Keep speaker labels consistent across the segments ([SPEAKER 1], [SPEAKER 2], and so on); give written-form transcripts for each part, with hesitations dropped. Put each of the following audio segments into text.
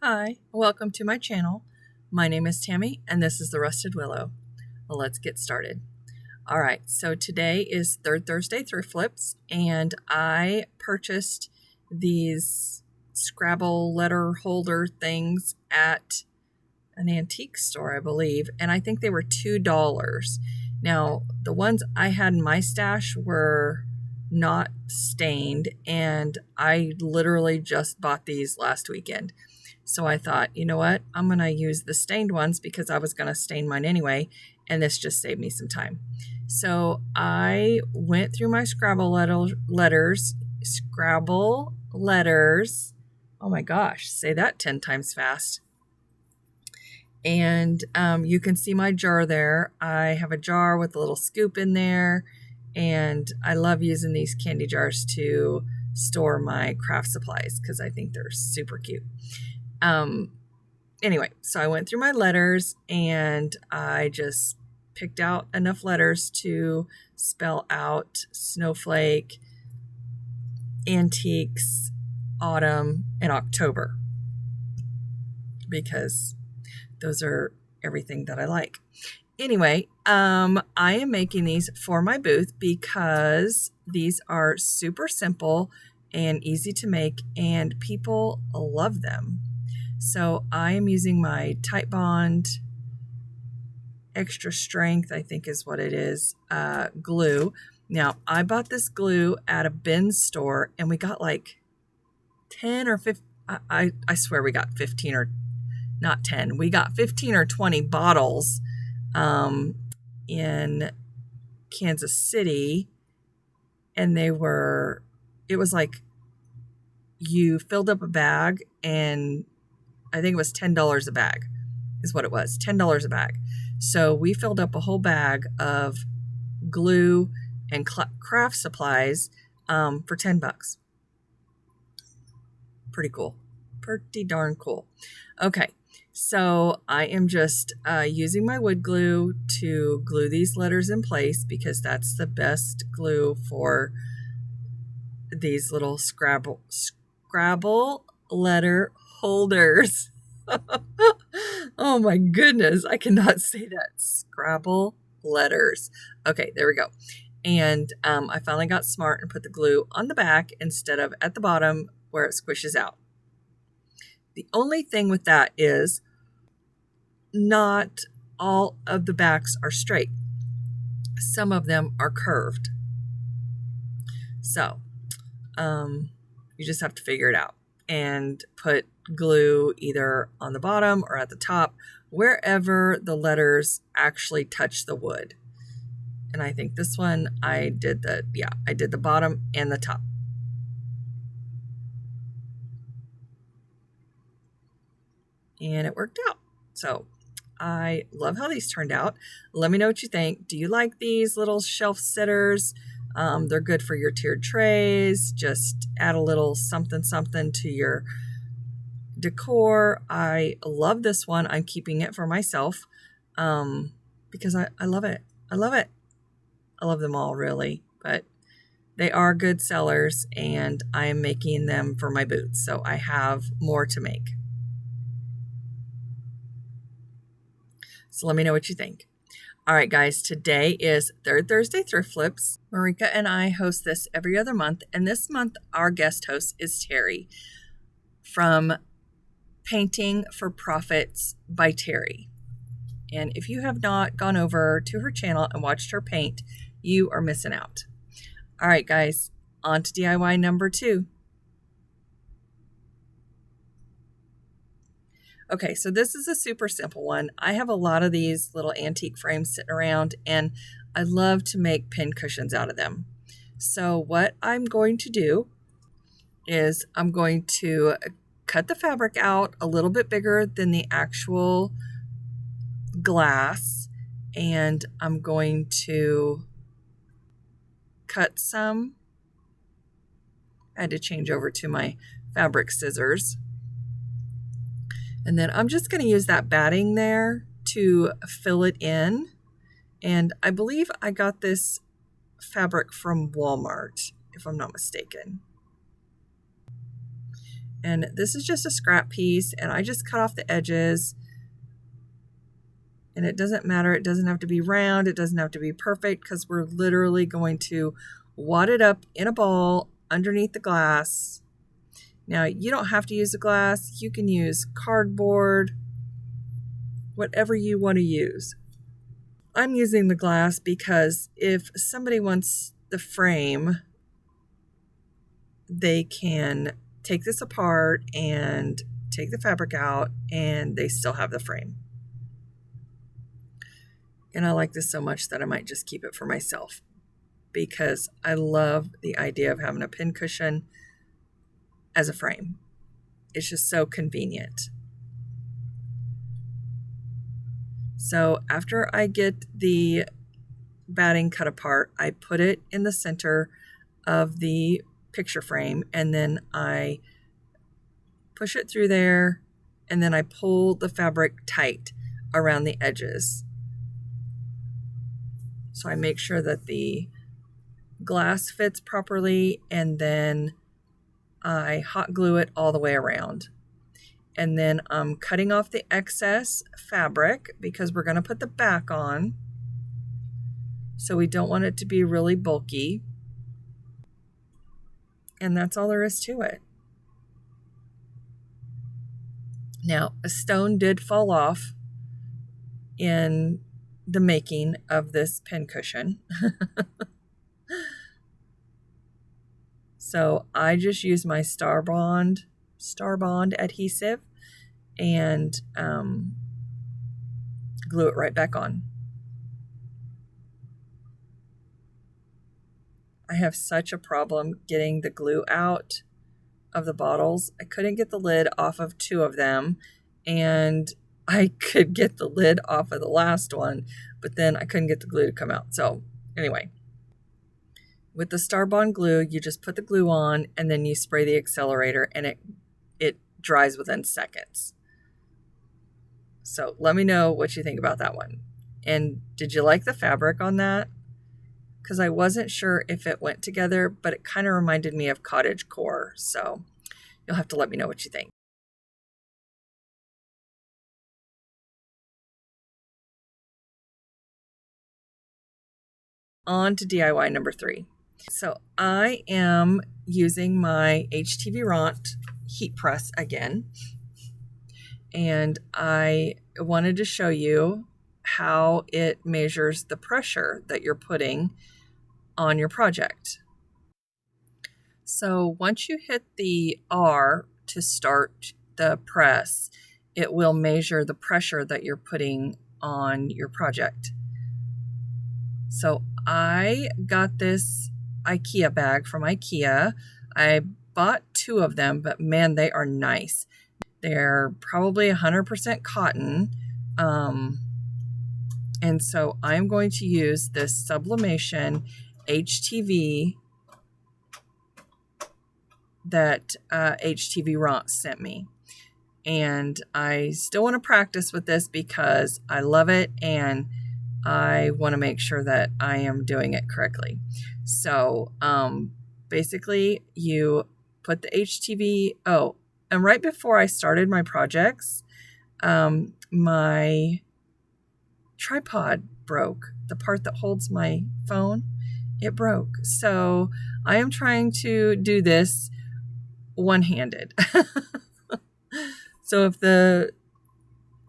[SPEAKER 1] Hi, welcome to my channel. My name is Tammy and this is the Rusted Willow. Well, let's get started. All right, so today is Third Thursday Thrift Flips and I purchased these Scrabble letter holder things at an antique store, I believe, and I think they were $2. Now, the ones I had in my stash were not stained, and I literally just bought these last weekend. So I thought, you know what, I'm going to use the stained ones because I was going to stain mine anyway, and this just saved me some time. So I went through my Scrabble letters. Oh my gosh, say that 10 times fast. And you can see my jar there. I have a jar with a little scoop in there, and I love using these candy jars to store my craft supplies because I think they're super cute. Anyway, so I went through my letters and I just picked out enough letters to spell out snowflake, antiques, autumn, and October, because those are everything that I like. Anyway, I am making these for my booth because these are super simple and easy to make and people love them. So I am using my Tite Bond extra strength, I think is what it is, glue. Now, I bought this glue at a bin store and we got like 10 or 15, I swear we got 15 or not 10. We got 15 or 20 bottles in Kansas City, and it was like you filled up a bag, and I think it was $10 a bag is what it was, $10 a bag. So we filled up a whole bag of glue and craft supplies for $10. Pretty cool. Pretty darn cool. Okay, so I am just using my wood glue to glue these letters in place because that's the best glue for these little Scrabble letter holders. Oh my goodness, I cannot say that. Scrabble letters. Okay, there we go. And I finally got smart and put the glue on the back instead of at the bottom where it squishes out. The only thing with that is not all of the backs are straight. Some of them are curved. So you just have to figure it out and put glue either on the bottom or at the top, wherever the letters actually touch the wood. And I think this one I did the bottom and the top. And it worked out. So I love how these turned out. Let me know what you think. Do you like these little shelf sitters? They're good for your tiered trays. Just add a little something to your decor. I love this one. I'm keeping it for myself because I love it. I love it. I love them all, really, but they are good sellers and I am making them for my booth. So I have more to make. So let me know what you think. All right, guys, today is Third Thursday Thrift Flips. Marika and I host this every other month, and this month our guest host is Terry from Painting for Profits by Terry. And if you have not gone over to her channel and watched her paint, you are missing out. All right, guys, on to DIY number 2. Okay, so this is a super simple one. I have a lot of these little antique frames sitting around, and I love to make pin cushions out of them. So what I'm going to do is I'm going to cut the fabric out a little bit bigger than the actual glass, and I'm going to cut some. I had to change over to my fabric scissors. And then I'm just going to use that batting there to fill it in. And I believe I got this fabric from Walmart, if I'm not mistaken. And this is just a scrap piece, and I just cut off the edges. And it doesn't matter. It doesn't have to be round. It doesn't have to be perfect, because we're literally going to wad it up in a ball underneath the glass. Now, you don't have to use the glass. You can use cardboard, whatever you want to use. I'm using the glass because if somebody wants the frame, they can take this apart and take the fabric out, and they still have the frame. And I like this so much that I might just keep it for myself, because I love the idea of having a pincushion as a frame. It's just so convenient. So after I get the batting cut apart, I put it in the center of the picture frame, and then I push it through there, and then I pull the fabric tight around the edges. So I make sure that the glass fits properly, and then I hot glue it all the way around. And then I'm cutting off the excess fabric because we're going to put the back on. So we don't want it to be really bulky. And that's all there is to it. Now, a stone did fall off in the making of this pincushion. So I just use my Star Bond adhesive and glue it right back on. I have such a problem getting the glue out of the bottles. I couldn't get the lid off of 2 of them, and I could get the lid off of the last one, but then I couldn't get the glue to come out. So anyway, with the Star Bond glue, you just put the glue on, and then you spray the accelerator, and it dries within seconds. So let me know what you think about that one. And did you like the fabric on that? Because I wasn't sure if it went together, but it kind of reminded me of cottagecore. So you'll have to let me know what you think. On to DIY number 3. So I am using my HTV Ront heat press again. And I wanted to show you how it measures the pressure that you're putting on your project. So once you hit the R to start the press, it will measure the pressure that you're putting on your project. So I got this IKEA bag from IKEA. I bought 2 of them, but man, they are nice. They're probably 100% cotton. And so I'm going to use this Sublimation HTV that HTV Ront sent me. And I still want to practice with this because I love it, and I want to make sure that I am doing it correctly. So basically you put the HTV, and right before I started my projects, my tripod broke. The part that holds my phone, it broke. So I am trying to do this one-handed. So if the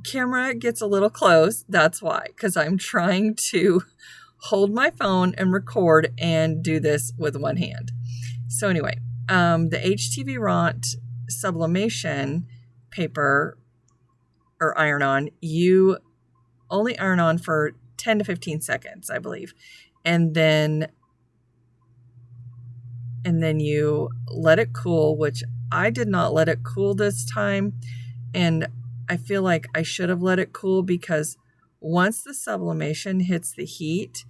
[SPEAKER 1] camera gets a little close, that's why, because I'm trying to hold my phone and record and do this with one hand. So anyway, the HTV Ront Sublimation paper or iron-on, you only iron on for 10 to 15 seconds, I believe. And then you let it cool, which I did not let it cool this time. And I feel like I should have let it cool, because once the sublimation hits the heat,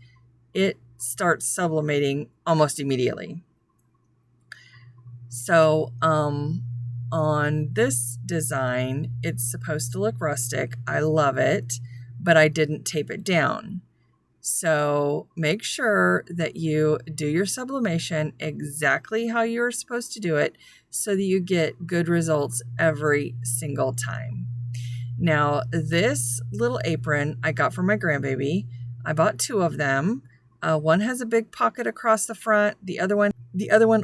[SPEAKER 1] it starts sublimating almost immediately. So on this design, it's supposed to look rustic. I love it, but I didn't tape it down. So make sure that you do your sublimation exactly how you're supposed to do it so that you get good results every single time. Now, this little apron I got for my grandbaby. I bought 2 of them. One has a big pocket across the front. The other one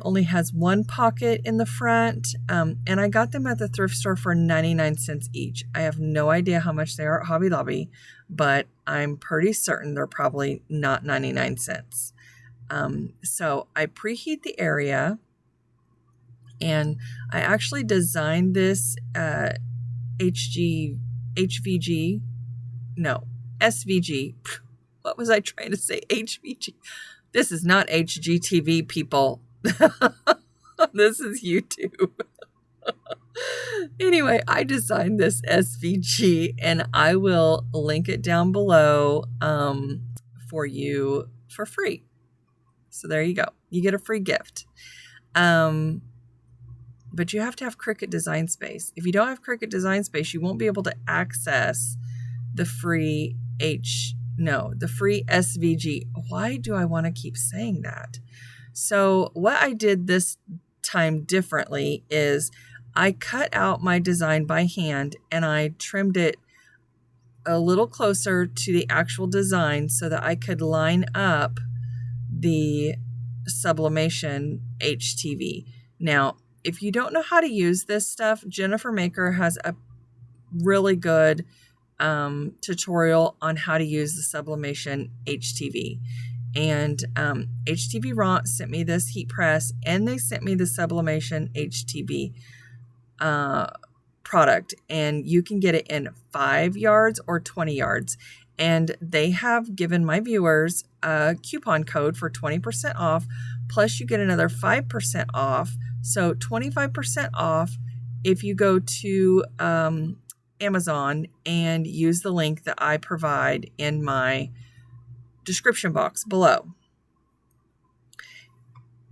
[SPEAKER 1] only has 1 pocket in the front. And I got them at the thrift store for 99 cents each. I have no idea how much they are at Hobby Lobby, but I'm pretty certain they're probably not 99 cents. So I preheat the area, and I actually designed this SVG. What was I trying to say? HVG. This is not HGTV, people. This is YouTube. Anyway, I designed this SVG, and I will link it down below for you for free. So there you go. You get a free gift. But you have to have Cricut Design Space. If you don't have Cricut Design Space, you won't be able to access the free SVG. Why do I want to keep saying that? So what I did this time differently is I cut out my design by hand and I trimmed it a little closer to the actual design so that I could line up the Sublimation HTV. Now, if you don't know how to use this stuff, Jennifer Maker has a really good tutorial on how to use the Sublimation HTV. And HTV Ront sent me this heat press, and they sent me the Sublimation HTV product, and you can get it in 5 yards or 20 yards. And they have given my viewers a coupon code for 20% off, plus you get another 5% off. So 25% off if you go to Amazon and use the link that I provide in my description box below.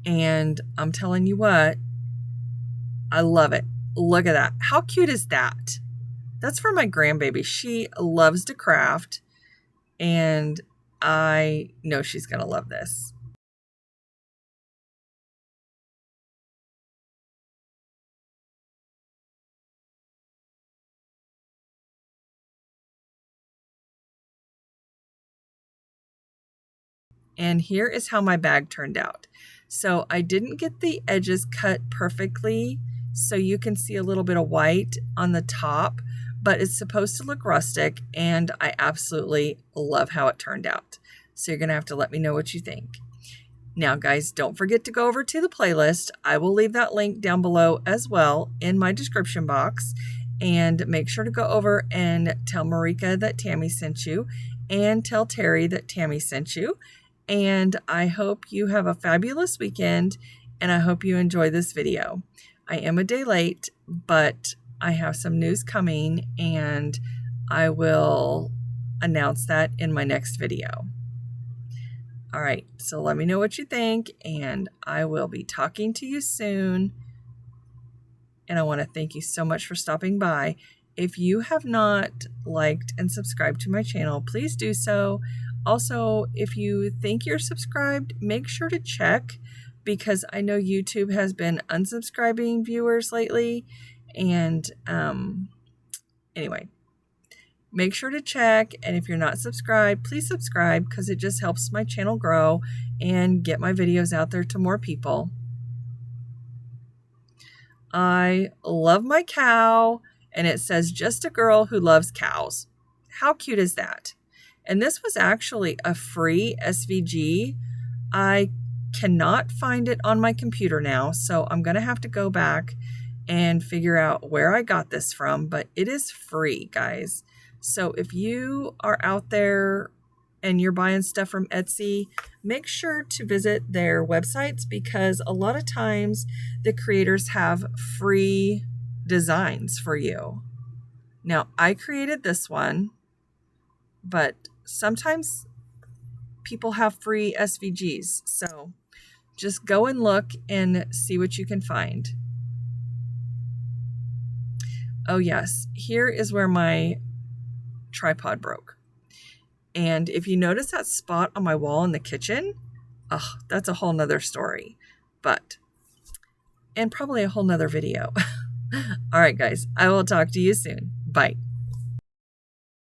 [SPEAKER 1] And I'm telling you what, I love it. Look at that. How cute is that? That's for my grandbaby. She loves to craft, and I know she's going to love this. And here is how my bag turned out. So I didn't get the edges cut perfectly, so you can see a little bit of white on the top, but it's supposed to look rustic, and I absolutely love how it turned out. So you're gonna have to let me know what you think. Now guys, don't forget to go over to the playlist. I will leave that link down below as well in my description box, and make sure to go over and tell Marika that Tammy sent you, and tell Terry that Tammy sent you. And I hope you have a fabulous weekend, and I hope you enjoy this video. I am a day late, but I have some news coming, and I will announce that in my next video. All right, so let me know what you think, and I will be talking to you soon. And I want to thank you so much for stopping by. If you have not liked and subscribed to my channel, please do so. Also, if you think you're subscribed, make sure to check, because I know YouTube has been unsubscribing viewers lately. And anyway, make sure to check. And if you're not subscribed, please subscribe, because it just helps my channel grow and get my videos out there to more people. I love my cow, and it says, "Just a girl who loves cows." How cute is that? And this was actually a free SVG. I cannot find it on my computer now, so I'm going to have to go back and figure out where I got this from, but it is free, guys. So if you are out there and you're buying stuff from Etsy, make sure to visit their websites, because a lot of times the creators have free designs for you. Now, I created this one, but sometimes people have free SVGs. So just go and look and see what you can find. Oh yes, here is where my tripod broke. And if you notice that spot on my wall in the kitchen, oh, that's a whole nother story. And probably a whole nother video. All right, guys, I will talk to you soon. Bye.